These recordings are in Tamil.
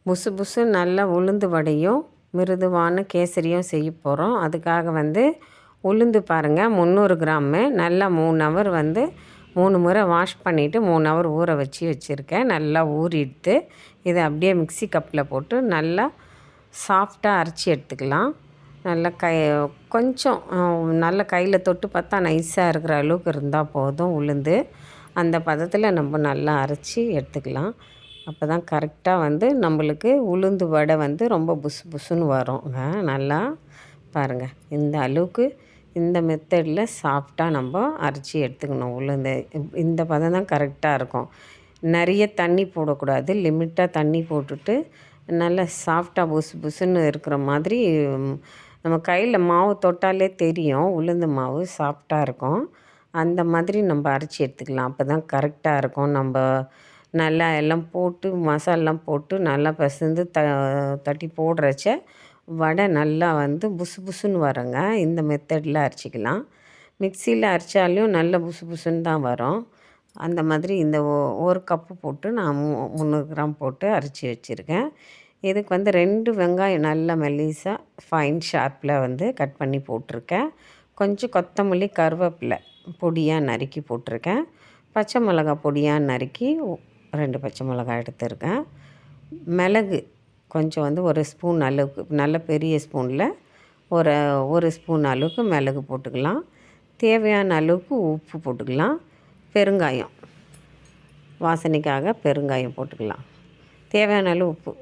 புசு புசு நல்லா உளுந்து வடையும் மிருதுவான கேசரியும் செய்ய போகிறோம். அதுக்காக உளுந்து பாருங்கள் 300 கிராமு நல்லா 3 ஹவர் 3 முறை வாஷ் பண்ணிவிட்டு 3 ஹவர் ஊற வச்சுருக்கேன். நல்லா ஊறிடுத்து இதை அப்படியே மிக்ஸி கப்பில் போட்டு நல்லா சாஃப்டாக அரைச்சி எடுத்துக்கலாம். நல்லா கொஞ்சம் நல்ல கையில் தொட்டு பார்த்தா நைஸாக இருக்கிற அளவுக்கு இருந்தால் போதும். உளுந்து அந்த பதத்தில் நம்ம நல்லா அரைச்சி எடுத்துக்கலாம். அப்போ தான் கரெக்டாக நம்மளுக்கு உளுந்து வடை ரொம்ப புசு புசுன்னு வருங்க. நல்லா பாருங்கள், இந்த அளவுக்கு இந்த மெத்தடில் சாஃப்டாக நம்ம அரைச்சி எடுத்துக்கணும். உளுந்து இந்த பதம் தான் கரெக்டாக இருக்கும். நிறைய தண்ணி போடக்கூடாது, லிமிட்டாக தண்ணி போட்டுட்டு நல்லா சாஃப்டாக புசு புசுன்னு இருக்கிற மாதிரி நம்ம கையில் மாவு தொட்டாலே தெரியும் உளுந்து மாவு சாஃப்டாக இருக்கும். அந்த மாதிரி நம்ம அரைச்சி எடுத்துக்கலாம். அப்போ தான் கரெக்டாக இருக்கும். நம்ம நல்லா எல்லாம் போட்டு மசாலாம் போட்டு நல்லா பசந்து தட்டி போடுறச்ச வடை நல்லா புசு புசுன்னு வருங்க. இந்த மெத்தடில் அரைச்சிக்கலாம். மிக்சியில் அரைச்சாலையும் நல்ல புசு புசுன்னு தான் வரும். அந்த மாதிரி இந்த ஒரு கப்பு போட்டு நான் 300 கிராம் போட்டு அரைச்சி வச்சுருக்கேன். இதுக்கு 2 வெங்காயம் நல்லா மெல்லிசாக ஃபைன் ஷார்ப்பில் கட் பண்ணி போட்டிருக்கேன். கொஞ்சம் கொத்தமல்லி கருவேப்பிலை பொடியாக நறுக்கி போட்டிருக்கேன். பச்சை மிளகாய் பொடியாக நறுக்கி 2 பச்சை மிளகாய் எடுத்துருக்கேன். மிளகு கொஞ்சம் ஒரு ஸ்பூன் அளவுக்கு, நல்ல பெரிய ஸ்பூனில் ஒரு ஸ்பூன் அளவுக்கு மிளகு போட்டுக்கலாம். தேவையான அளவுக்கு உப்பு போட்டுக்கலாம். பெருங்காயம் வாசனைக்காக பெருங்காயம் போட்டுக்கலாம். தேவையான அளவு உப்பு,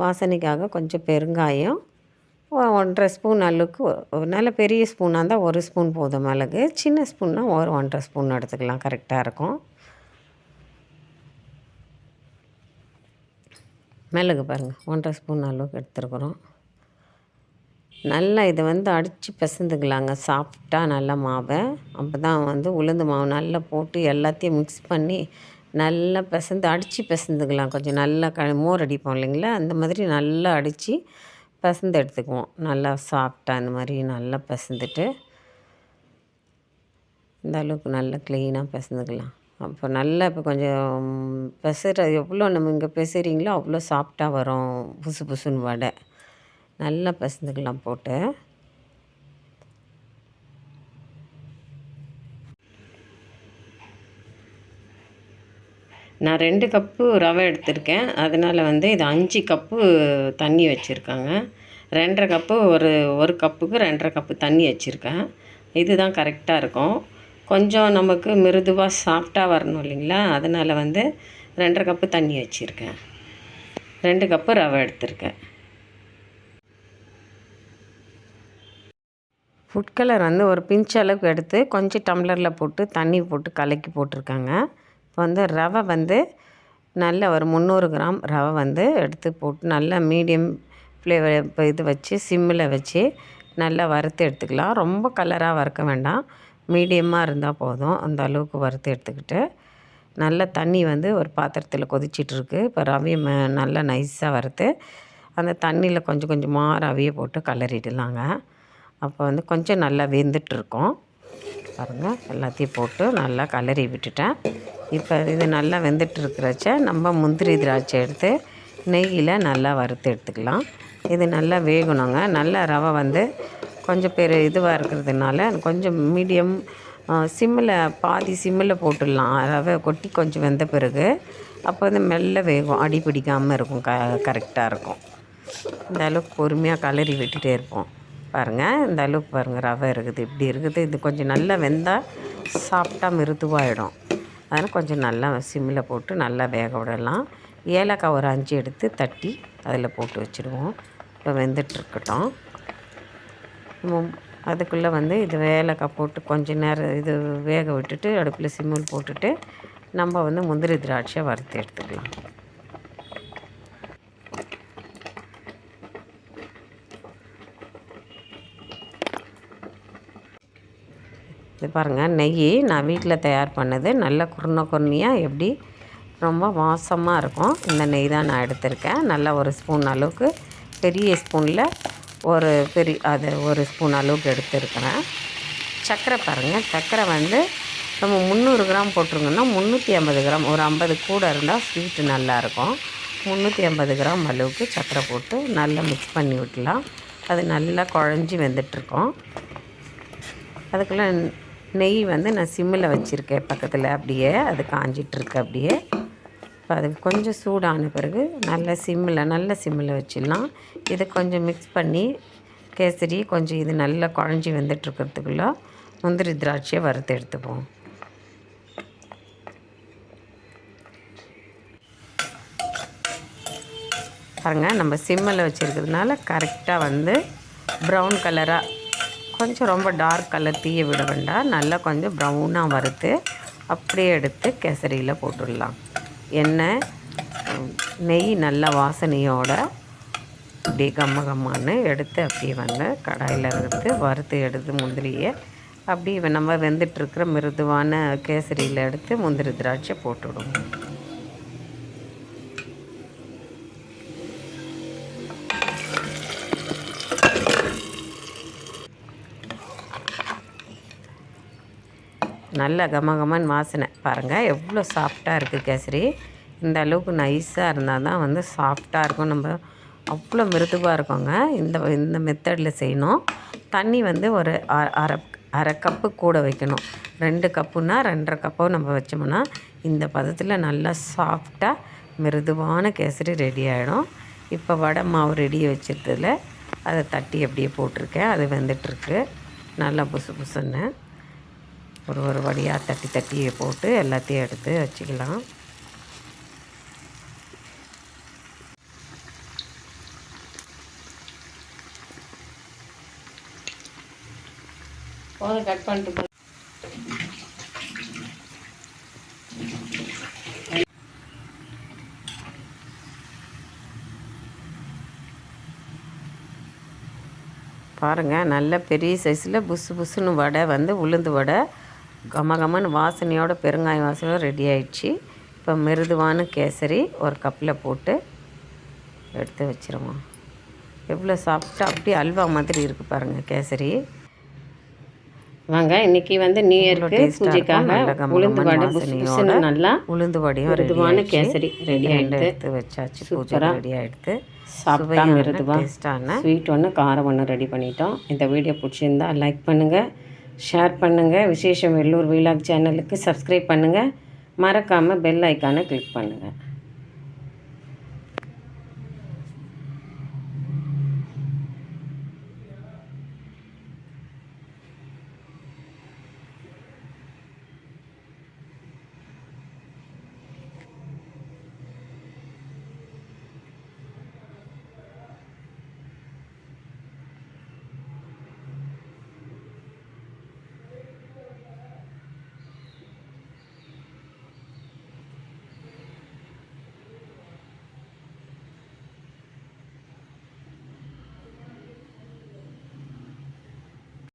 வாசனைக்காக கொஞ்சம் பெருங்காயம், 1.5 ஸ்பூன் அளவுக்கு. நல்ல பெரிய ஸ்பூனாக இருந்தால் 1 ஸ்பூன் போதும் மிளகு. சின்ன ஸ்பூன்னால் 1.5 ஸ்பூன் எடுத்துக்கலாம், கரெக்டாக இருக்கும். மிளகு பாருங்கள் 1.5 ஸ்பூன் அளவுக்கு எடுத்துருக்குறோம். நல்லா இதை அடித்து பிசைந்துக்கலாங்க சாஃப்டாக நல்லா மாவை. அப்போ தான் உளுந்து மாவு நல்லா போட்டு எல்லாத்தையும் மிக்ஸ் பண்ணி நல்லா அடித்து பிசைந்துக்கலாம். கொஞ்சம் நல்லா மோர் அடிப்போம் இல்லைங்களா, அந்த மாதிரி நல்லா அடித்து பிசைந்து எடுத்துக்குவோம். நல்லா சாஃப்டாக அந்த மாதிரி நல்லா பிசைந்துட்டு இந்த அளவுக்கு நல்லா க்ளீனாக பிசைந்துக்கலாம். அப்போ நல்லா இப்போ கொஞ்சம் எவ்வளோ நம்ம இங்கே பிசைறீங்களோ அவ்வளோ சாஃப்டாக வரும் புசு புசுன்னு வடை. நல்லா பிசைந்துக்கலாம் போட்டு. நான் 2 கப்பு ரவை எடுத்திருக்கேன். அதனால் இது 5 கப்பு தண்ணி வச்சுருக்காங்க. 2.5 கப்பு ஒரு கப்புக்கு 2.5 கப்பு தண்ணி வச்சுருக்கேன். இதுதான் கரெக்டாக இருக்கும். கொஞ்சம் நமக்கு மிருதுவாக சாஃப்டாக வரணும் இல்லைங்களா, அதனால் 2.5 கப்பு தண்ணி வச்சுருக்கேன். 2 கப்பு ரவை எடுத்திருக்கேன். ஃபுட் கலர் ஒரு பிஞ்ச் அளவுக்கு எடுத்து கொஞ்சம் டம்ளரில் போட்டு தண்ணி போட்டு கலக்கி போட்டிருக்காங்க. இப்போ ரவை நல்ல ஒரு 300 கிராம் ரவை எடுத்து போட்டு நல்லா மீடியம் ஃப்ளேவர் இப்போ இது வச்சு சிம்மில் வச்சு நல்லா வறுத்து எடுத்துக்கலாம். ரொம்ப கலராக வறுக்க வேண்டாம், மீடியமாக இருந்தால் போதும். அந்த அளவுக்கு வறுத்து எடுத்துக்கிட்டு நல்லா தண்ணி ஒரு பாத்திரத்தில் கொதிச்சிட்ருக்கு. இப்போ ரவையை நல்லா நைஸாக வறுத்து அந்த தண்ணியில் கொஞ்சம் கொஞ்சமாக ரவையை போட்டு கிளறிடலாங்க. அப்போ கொஞ்சம் நல்லா வெந்துட்டுருக்கோம் பாருங்கள். எல்லாத்தையும் போட்டு நல்லா கிளறி விட்டுட்டேன். இப்போ இது நல்லா வெந்துட்டுருக்கிறச்ச நம்ம முந்திரி திராட்சை எடுத்து நெய்யில் நல்லா வறுத்து எடுத்துக்கலாம். இது நல்லா வேகணுங்க. நல்லா ரவை கொஞ்சம் இதுவாக இருக்கிறதுனால கொஞ்சம் மீடியம் சிம்மில் பாதி சிம்மில் போட்டுடலாம். ரவை கொட்டி கொஞ்சம் வெந்த பிறகு அப்போ மெல்ல வேகும், அடி பிடிக்காமல் இருக்கும், கரெக்டாக இருக்கும். இந்த அளவுக்கு பொறுமையாக கிளறி விட்டுட்டே இருப்போம் பாருங்கள். இந்த அளவுக்கு பாருங்கள் ரவை இருக்குது, இப்படி இருக்குது. இது கொஞ்சம் நல்லா வெந்தால் சாஃப்டாக மிருதுவாகிடும். அதனால் கொஞ்சம் நல்லா சிம்மில் போட்டு நல்லா வேக விடலாம். ஏலக்காய் ஒரு 5 எடுத்து தட்டி அதில் போட்டு வச்சுடுவோம். இப்போ வெந்துட்டுருக்கட்டும். அதுக்குள்ளே இது ஏலக்காய் போட்டு கொஞ்சம் நேரம் இது வேக விட்டுட்டு அடுப்பில் சிம்மில் போட்டுட்டு நம்ம முந்திரி திராட்சை வறுத்து எடுத்துக்கலாம். இது பாருங்கள், நெய் நான் வீட்டில் தயார் பண்ணது. நல்ல குருணையாக எப்படி ரொம்ப வாசமாக இருக்கும். இந்த நெய் தான் நான் எடுத்திருக்கேன். நல்லா 1 ஸ்பூன் அளவுக்கு, பெரிய ஸ்பூனில் ஒரு ஸ்பூன் அளவுக்கு எடுத்துருக்கிறேன். சர்க்கரை பாருங்கள், சர்க்கரை நம்ம 300 கிராம் போட்டிருங்கன்னா 350 கிராம், ஒரு 50 கூட இருந்தால் ஸ்வீட்டு நல்லாயிருக்கும். 350 கிராம் அளவுக்கு சர்க்கரை போட்டு நல்லா மிக்ஸ் பண்ணி விடலாம். அது நல்லா குழஞ்சி வெந்துட்டுருக்கோம். அதுக்குள்ளே நெய் வந்து நான் சிம்மில் வச்சுருக்கேன் பக்கத்தில், அப்படியே அது காஞ்சிட்ருக்கு அப்படியே. இப்போ அதுக்கு கொஞ்சம் சூடான பிறகு நல்ல சிம்மில் வச்சிடலாம். இதை கொஞ்சம் மிக்ஸ் பண்ணி கேசரி கொஞ்சம் இது நல்லா குழஞ்சி வெந்துட்டுருக்கிறதுக்குள்ளே முந்திரி திராட்சையை வறுத்து எடுத்துப்போம். பாருங்கள், நம்ம சிம்மில் வச்சுருக்கிறதுனால கரெக்டாக வந்து ப்ரௌன் கலராக, கொஞ்சம் ரொம்ப டார்க் கலர் தீய விட வேண்டாம், நல்லா கொஞ்சம் ப்ரௌனாக வறுத்து அப்படியே எடுத்து கேசரியில் போட்டுடலாம். எண்ணெய் நெய் நல்ல வாசனையோட அப்படியே கம்மன்னு எடுத்து அப்படியே வந்து கடாயில் வறுத்து எடுத்து முந்திரியை அப்படியே நம்ம வெந்துட்டுருக்கிற மிருதுவான கேசரியில் எடுத்து முந்திரி திராட்சை போட்டுவிடுவோம். நல்ல கமகமன்னு வாசனை பாருங்கள், எவ்வளோ சாஃப்டாக இருக்குது கேசரி. இந்த அளவுக்கு நைஸாக இருந்தால் தான் வந்து சாஃப்டாக இருக்கும். நம்ம அவ்வளோ மிருதுவாக இருக்குங்க. இந்த மெத்தடில் செய்யணும். தண்ணி வந்து ஒரு அரை கப்பு கூட வைக்கணும். 2 கப்புன்னா 2.5 கப்போ நம்ம வச்சோம்னா இந்த பதத்தில் நல்லா சாஃப்டாக மிருதுவான கேசரி ரெடி ஆகிடும். இப்போ வடை மாவு ரெடி வச்சதில் அதை தட்டி அப்படியே போட்டிருக்கேன். அது வெந்துட்டுருக்கு. நல்லா புசுன்னு ஒரு வடியாக தட்டி போட்டு எல்லாத்தையும் எடுத்து வச்சுக்கலாம். கட் பண்ணிட்டு பாருங்கள், நல்ல பெரிய சைஸில் புசுன்னு வடை வந்து உளுந்து வடை கமகமன்னு வாசனையோட பெருங்காய வாசனையோட ரெடி ஆயிடுச்சு. இப்போ மிருதுவான கேசரி ஒரு கப்பில் போட்டு எடுத்து வச்சிருவோம். எவ்வளோ சாஃப்டாக அப்படியே அல்வா மாதிரி இருக்குது பாருங்கள் கேசரி. வாங்க, இன்றைக்கி வந்து நியூ இயருக்கு பூஜைக்காக உளுந்து வடை புசுன்னு நல்லா உளுந்து வடையும் மிருதுவான கேசரி ரெடி எடுத்து வச்சாச்சு. பூஜை ரெடி ஆகிடுது. சாப்பிட்டா மிருதுவாக டேஸ்டான ஸ்வீட் ஒன்று காரம் ஒன்று ரெடி பண்ணிட்டோம். இந்த வீடியோ பிடிச்சிருந்தா லைக் பண்ணுங்கள், ஷேர் பண்ணுங்கள். விசேஷம் வெள்ளூர் வீலாக் சேனலுக்கு சப்ஸ்கிரைப் பண்ணுங்கள். மறக்காமல் பெல் ஐக்கானை கிளிக் பண்ணுங்கள்.